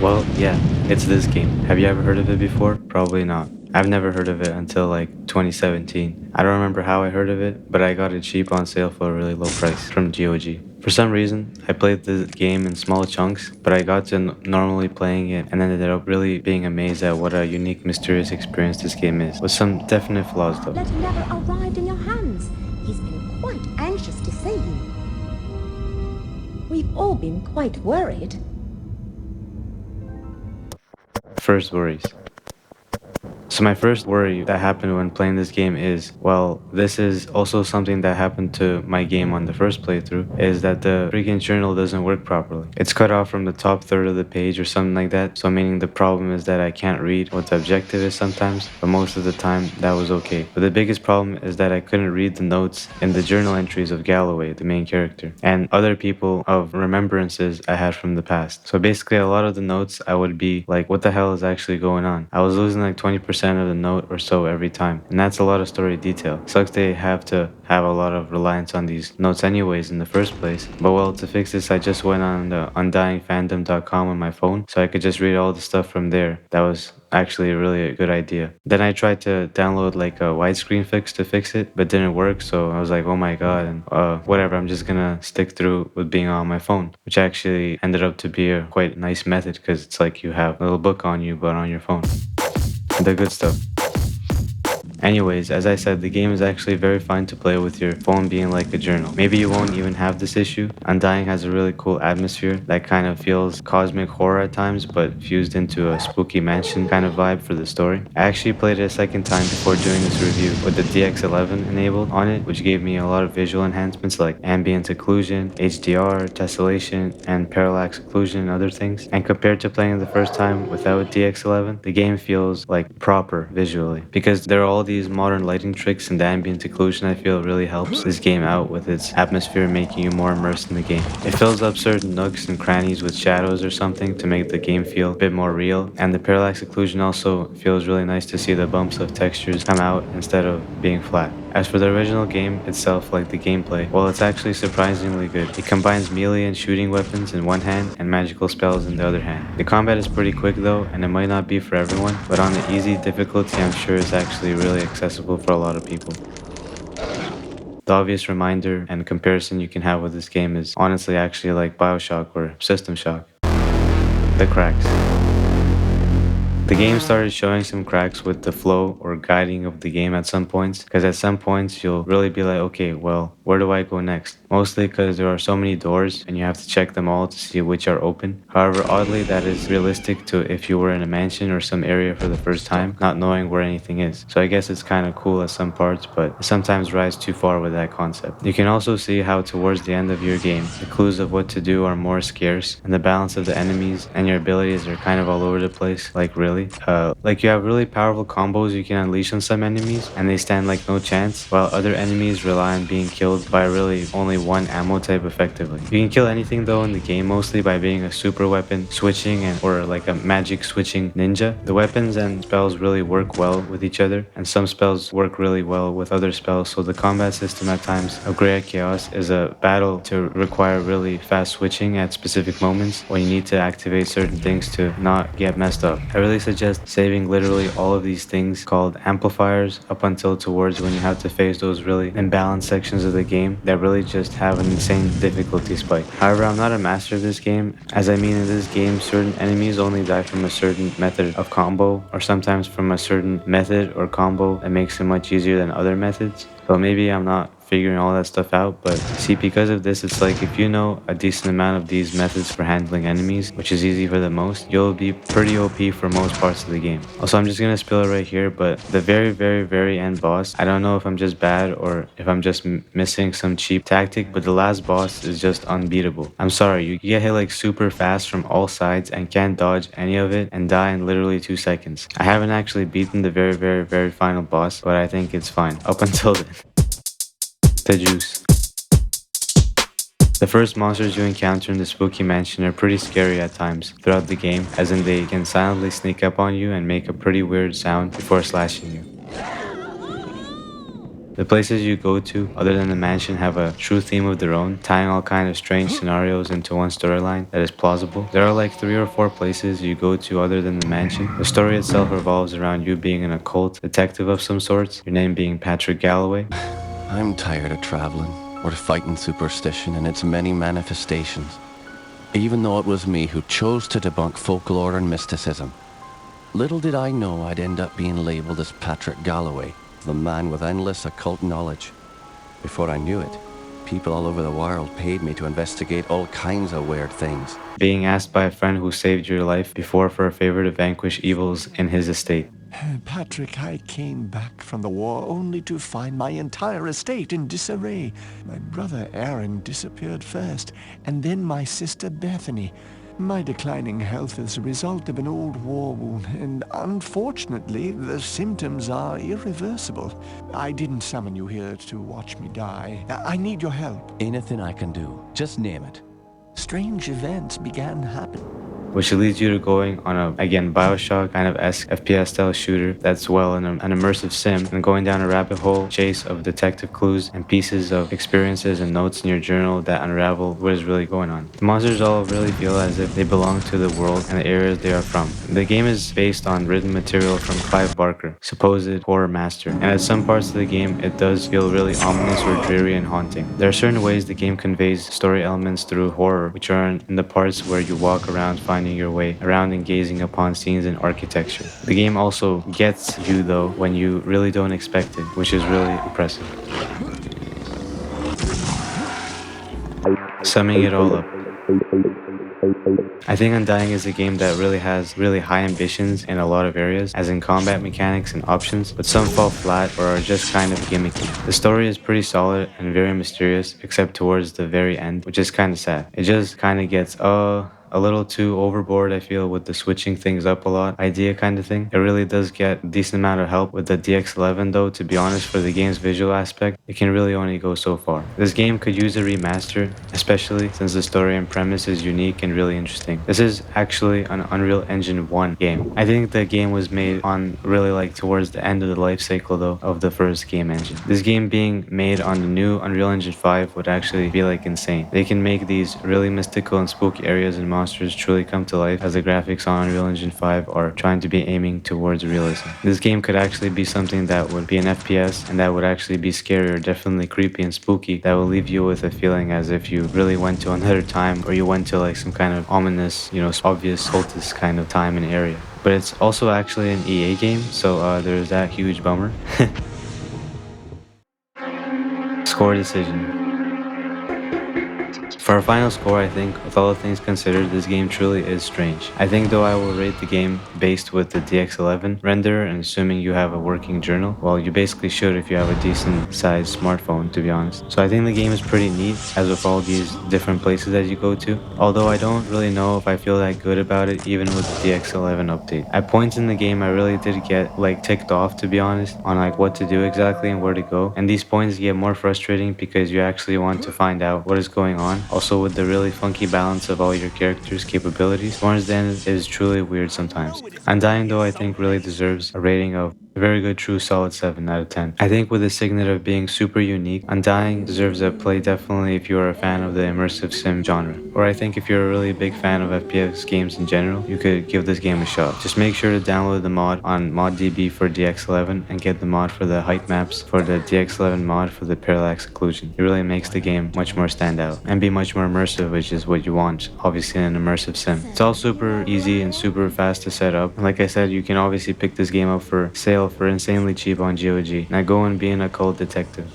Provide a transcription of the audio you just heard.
Well, yeah, it's this game. Have you ever heard of it before? Probably not. I've never heard of it until like 2017. I don't remember how I heard of it, but I got it cheap on sale for a really low price from GOG. For some reason, I played the game in small chunks, but I got to normally playing it and ended up really being amazed at what a unique, mysterious experience this game is, with some definite flaws though. Letter never arrived in your hands. He's been quite anxious to see you. We've all been quite worried. First worries. So my first worry that happened when playing this game is, well, this is also something that happened to my game on the first playthrough, is that the freaking journal doesn't work properly. It's cut off from the top third of the page or something like that, so meaning the problem is that I can't read what the objective is sometimes, but most of the time that was okay. But the biggest problem is that I couldn't read the notes in the journal entries of Galloway, the main character, and other people of remembrances I had from the past. So basically a lot of the notes I would be like, what the hell is actually going on? I was losing like 20% of the note or so every time, and that's a lot of story detail. Sucks they have to have a lot of reliance on these notes anyways in the first place. But well, to fix this, I just went on the undyingfandom.com on my phone so I could just read all the stuff from there. That was actually really a good idea. Then I tried to download like a widescreen fix to fix it, but didn't work. So I was like, oh my god, and whatever. I'm just gonna stick through with being on my phone, which actually ended up to be a quite nice method because it's like you have a little book on you, but on your phone. The good stuff. Anyways, as I said, the game is actually very fun to play with your phone being like a journal. Maybe you won't even have this issue. Undying has a really cool atmosphere that kind of feels cosmic horror at times, but fused into a spooky mansion kind of vibe for the story. I actually played it a second time before doing this review with the DX11 enabled on it, which gave me a lot of visual enhancements like ambient occlusion, HDR, tessellation, and parallax occlusion and other things. And compared to playing the first time without DX11, the game feels like proper visually because there are all these modern lighting tricks and the ambient occlusion I feel really helps this game out with its atmosphere, making you more immersed in the game. It fills up certain nooks and crannies with shadows or something to make the game feel a bit more real, and the parallax occlusion also feels really nice to see the bumps of textures come out instead of being flat. As for the original game itself, like the gameplay, well, it's actually surprisingly good. It combines melee and shooting weapons in one hand and magical spells in the other hand. The combat is pretty quick though, and it might not be for everyone, but on the easy difficulty I'm sure it's actually really accessible for a lot of people. The obvious reminder and comparison you can have with this game is honestly actually like Bioshock or System Shock. The cracks. The game started showing some cracks with the flow or guiding of the game at some points, because at some points you'll really be like, okay, well, where do I go next? Mostly because there are so many doors and you have to check them all to see which are open. However, oddly, that is realistic to if you were in a mansion or some area for the first time, not knowing where anything is. So I guess it's kind of cool at some parts, but it sometimes rides too far with that concept. You can also see how towards the end of your game, the clues of what to do are more scarce, and the balance of the enemies and your abilities are kind of all over the place, like really. Like you have really powerful combos you can unleash on some enemies and they stand like no chance, while other enemies rely on being killed by really only one ammo type effectively. You can kill anything though in the game mostly by being a super weapon switching or like a magic switching ninja. The weapons and spells really work well with each other, and some spells work really well with other spells, so the combat system at times of Great Chaos is a battle to require really fast switching at specific moments when you need to activate certain things to not get messed up. I really suggest saving literally all of these things called amplifiers up until towards when you have to face those really imbalanced sections of the game that really just have an insane difficulty spike. However, I'm not a master of this game, as I mean in this game certain enemies only die from a certain method of combo, or sometimes from a certain method or combo that makes it much easier than other methods. So maybe I'm not figuring all that stuff out, but see, because of this, it's like if you know a decent amount of these methods for handling enemies, which is easy for the most, you'll be pretty OP for most parts of the game. Also, I'm just gonna spill it right here, but the very end boss, I don't know if I'm just bad or if I'm just missing some cheap tactic, but the last boss is just unbeatable. I'm sorry, you get hit like super fast from all sides and can't dodge any of it and die in literally 2 seconds. I haven't actually beaten the very final boss, but I think it's fine up until then. The juice. The first monsters you encounter in the spooky mansion are pretty scary at times throughout the game, as in they can silently sneak up on you and make a pretty weird sound before slashing you. The places you go to, other than the mansion, have a true theme of their own, tying all kind of strange scenarios into one storyline that is plausible. There are like 3 or 4 places you go to other than the mansion. The story itself revolves around you being an occult detective of some sorts, your name being Patrick Galloway. I'm tired of traveling, or fighting superstition and its many manifestations. Even though it was me who chose to debunk folklore and mysticism. Little did I know I'd end up being labeled as Patrick Galloway, the man with endless occult knowledge. Before I knew it, people all over the world paid me to investigate all kinds of weird things. Being asked by a friend who saved your life before for a favor to vanquish evils in his estate. Patrick, I came back from the war only to find my entire estate in disarray. My brother Aaron disappeared first, and then my sister Bethany. My declining health is a result of an old war wound, and unfortunately, the symptoms are irreversible. I didn't summon you here to watch me die. I need your help. Anything I can do, just name it. Strange events began happening. Which leads you to going on a, again, Bioshock kind of esque FPS style shooter that's well in an immersive sim and going down a rabbit hole chase of detective clues and pieces of experiences and notes in your journal that unravel what is really going on. The monsters all really feel as if they belong to the world and the areas they are from. The game is based on written material from Clive Barker, supposed horror master, and at some parts of the game it does feel really ominous or dreary and haunting. There are certain ways the game conveys story elements through horror, which are in the parts where you walk around finding your way around and gazing upon scenes and architecture. The game also gets you though when you really don't expect it, which is really impressive. Summing it all up, I think Undying is a game that really has really high ambitions in a lot of areas, as in combat mechanics and options, but some fall flat or are just kind of gimmicky. The story is pretty solid and very mysterious, except towards the very end, which is kind of sad. It just kind of gets, a little too overboard, I feel, with the switching things up a lot idea kind of thing. It really does get a decent amount of help with the DX11 though, to be honest, for the game's visual aspect. It can really only go so far. This game could use a remaster, especially since the story and premise is unique and really interesting. This is actually an Unreal Engine 1 game. I think the game was made on really like towards the end of the life cycle though of the first game engine. This game being made on the new Unreal Engine 5 would actually be like insane. They can make these really mystical and spooky areas and monsters truly come to life, as the graphics on Unreal Engine 5 are trying to be aiming towards realism. This game could actually be something that would be an FPS and that would actually be scary or definitely creepy and spooky, that will leave you with a feeling as if you really went to another time or you went to like some kind of ominous, obvious cultist kind of time and area. But it's also actually an EA game, so there's that huge bummer. Score decision. For a final score, I think, with all things considered, this game truly is strange. I think though I will rate the game based with the DX11 render and assuming you have a working journal. Well, you basically should if you have a decent sized smartphone, to be honest. So I think the game is pretty neat, as with all these different places that you go to. Although I don't really know if I feel that good about it even with the DX11 update. At points in the game, I really did get like ticked off, to be honest, on like what to do exactly and where to go. And these points get more frustrating because you actually want to find out what is going on. Also, with the really funky balance of all your characters' capabilities, towards the end is truly weird sometimes. Undying though, I think really deserves a rating of a very good, true, solid 7 out of 10. I think with the signet of being super unique, Undying deserves a play definitely if you are a fan of the immersive sim genre. Or I think if you're a really big fan of FPS games in general, you could give this game a shot. Just make sure to download the mod on ModDB for DX11 and get the mod for the height maps for the DX11 mod for the parallax occlusion. It really makes the game much more stand out and be much more immersive, which is what you want, obviously, in an immersive sim. It's all super easy and super fast to set up. And like I said, you can obviously pick this game up for sale for insanely cheap on GOG. Now go and be an occult detective.